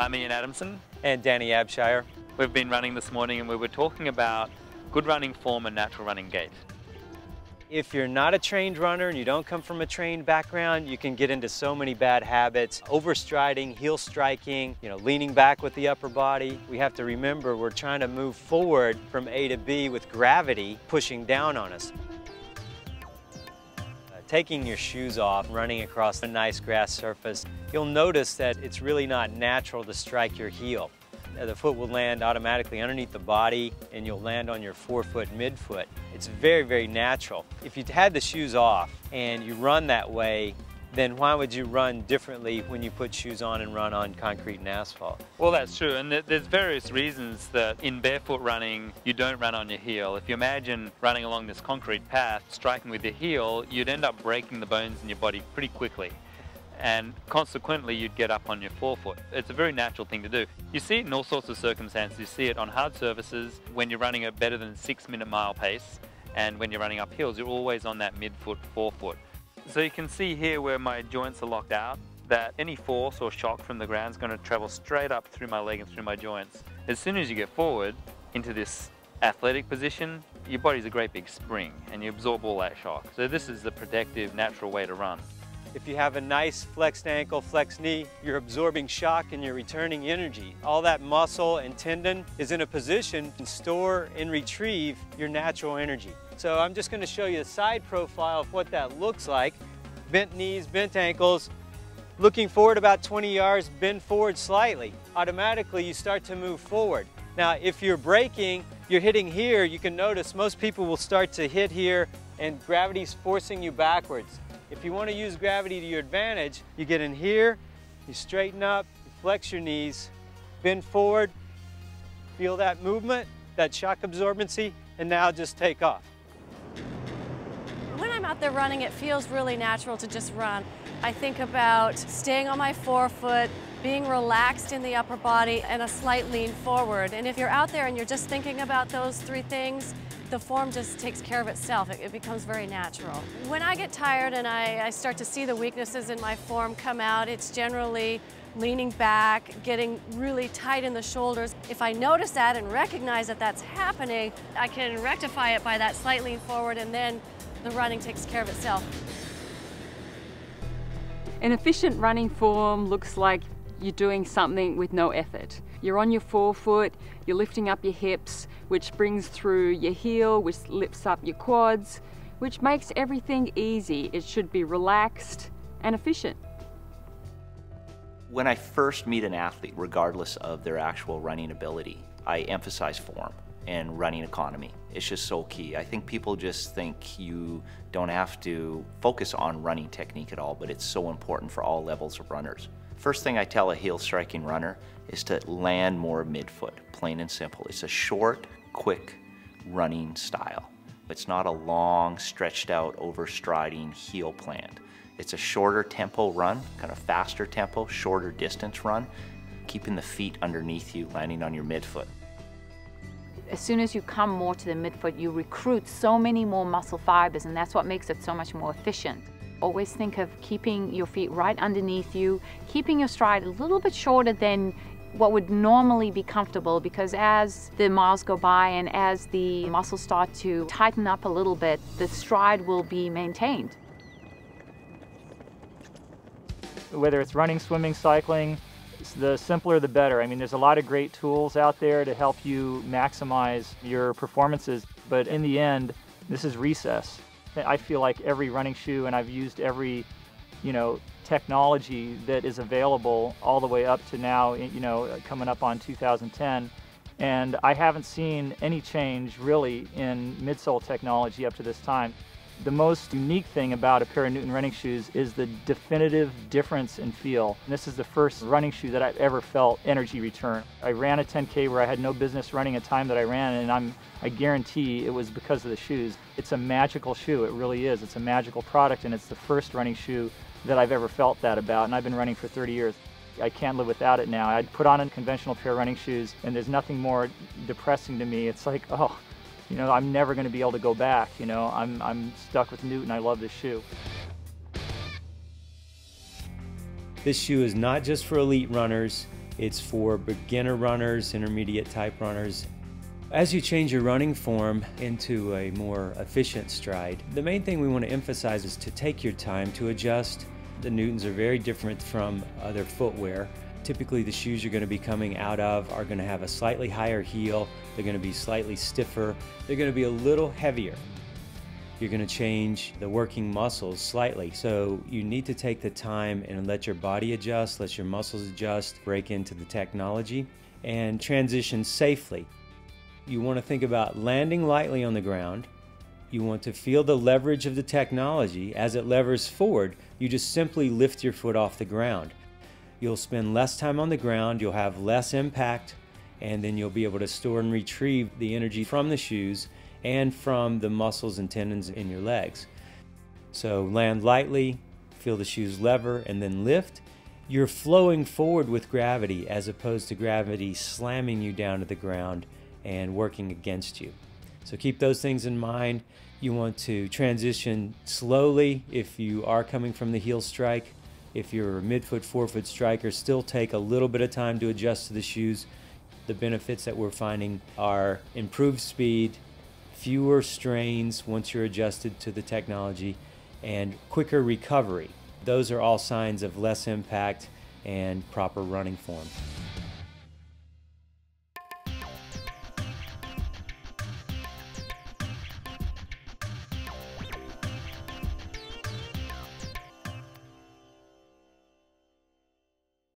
I'm Ian Adamson. And Danny Abshire. We've been running this morning and we were talking about good running form and natural running gait. If you're not a trained runner and you don't come from a trained background, you can get into so many bad habits. Overstriding, heel striking, leaning back with the upper body. We have to remember we're trying to move forward from A to B with gravity pushing down on us. Taking your shoes off, running across a nice grass surface, you'll notice that it's really not natural to strike your heel. The foot will land automatically underneath the body and you'll land on your forefoot midfoot. It's very, very natural. If you had the shoes off and you run that way, then why would you run differently when you put shoes on and run on concrete and asphalt? Well, that's true, and there's various reasons that in barefoot running you don't run on your heel. If you imagine running along this concrete path, striking with your heel, you'd end up breaking the bones in your body pretty quickly. And consequently you'd get up on your forefoot. It's a very natural thing to do. You see it in all sorts of circumstances. You see it on hard surfaces when you're running a better than 6-minute mile pace, and when you're running up hills, you're always on that midfoot, forefoot. So you can see here where my joints are locked out, that any force or shock from the ground is going to travel straight up through my leg and through my joints. As soon as you get forward into this athletic position, your body's a great big spring and you absorb all that shock. So this is the protective, natural way to run. If you have a nice flexed ankle, flexed knee, you're absorbing shock and you're returning energy. All that muscle and tendon is in a position to store and retrieve your natural energy. So I'm just going to show you a side profile of what that looks like. Bent knees, bent ankles, looking forward about 20 yards, bend forward slightly. Automatically you start to move forward. Now if you're braking, you're hitting here, you can notice most people will start to hit here and gravity's forcing you backwards. If you want to use gravity to your advantage, you get in here, you straighten up, you flex your knees, bend forward, feel that movement, that shock absorbency, and now just take off. When I'm out there running, it feels really natural to just run. I think about staying on my forefoot, being relaxed in the upper body, and a slight lean forward. And if you're out there and you're just thinking about those three things, the form just takes care of itself. It becomes very natural. When I get tired and I start to see the weaknesses in my form come out, it's generally leaning back, getting really tight in the shoulders. If I notice that and recognize that that's happening, I can rectify it by that slight lean forward, and then the running takes care of itself. An efficient running form looks like you're doing something with no effort. You're on your forefoot, you're lifting up your hips, which brings through your heel, which lifts up your quads, which makes everything easy. It should be relaxed and efficient. When I first meet an athlete, regardless of their actual running ability, I emphasize form and running economy. It's just so key. I think people just think you don't have to focus on running technique at all, but it's so important for all levels of runners. First thing I tell a heel striking runner is to land more midfoot, plain and simple. It's a short, quick running style. It's not a long, stretched out, overstriding heel plant. It's a shorter tempo run, kind of faster tempo, shorter distance run, keeping the feet underneath you, landing on your midfoot. As soon as you come more to the midfoot, you recruit so many more muscle fibers, and that's what makes it so much more efficient. Always think of keeping your feet right underneath you, keeping your stride a little bit shorter than what would normally be comfortable, because as the miles go by and as the muscles start to tighten up a little bit, the stride will be maintained. Whether it's running, swimming, cycling, the simpler the better. I mean, there's a lot of great tools out there to help you maximize your performances, but in the end, this is recess. I feel like every running shoe, and I've used every, technology that is available all the way up to now, coming up on 2010, and I haven't seen any change really in midsole technology up to this time. The most unique thing about a pair of Newton running shoes is the definitive difference in feel. And this is the first running shoe that I've ever felt energy return. I ran a 10K where I had no business running a time that I ran, and I guarantee it was because of the shoes. It's a magical shoe, it really is. It's a magical product, and it's the first running shoe that I've ever felt that about, and I've been running for 30 years. I can't live without it now. I'd put on a conventional pair of running shoes, and there's nothing more depressing to me. It's like, oh, I'm never going to be able to go back. I'm stuck with Newton. I love this shoe. This shoe is not just for elite runners. It's for beginner runners, intermediate type runners. As you change your running form into a more efficient stride, the main thing we want to emphasize is to take your time to adjust. The Newtons are very different from other footwear. Typically the shoes you're going to be coming out of are going to have a slightly higher heel, they're going to be slightly stiffer, they're going to be a little heavier. You're going to change the working muscles slightly, so you need to take the time and let your body adjust, let your muscles adjust, break into the technology, and transition safely. You want to think about landing lightly on the ground. You want to feel the leverage of the technology. As it levers forward, you just simply lift your foot off the ground. You'll spend less time on the ground, you'll have less impact, and then you'll be able to store and retrieve the energy from the shoes and from the muscles and tendons in your legs. So land lightly, feel the shoes lever, and then lift. You're flowing forward with gravity as opposed to gravity slamming you down to the ground and working against you. So keep those things in mind. You want to transition slowly if you are coming from the heel strike. If you're a midfoot, forefoot striker, still take a little bit of time to adjust to the shoes. The benefits that we're finding are improved speed, fewer strains once you're adjusted to the technology, and quicker recovery. Those are all signs of less impact and proper running form.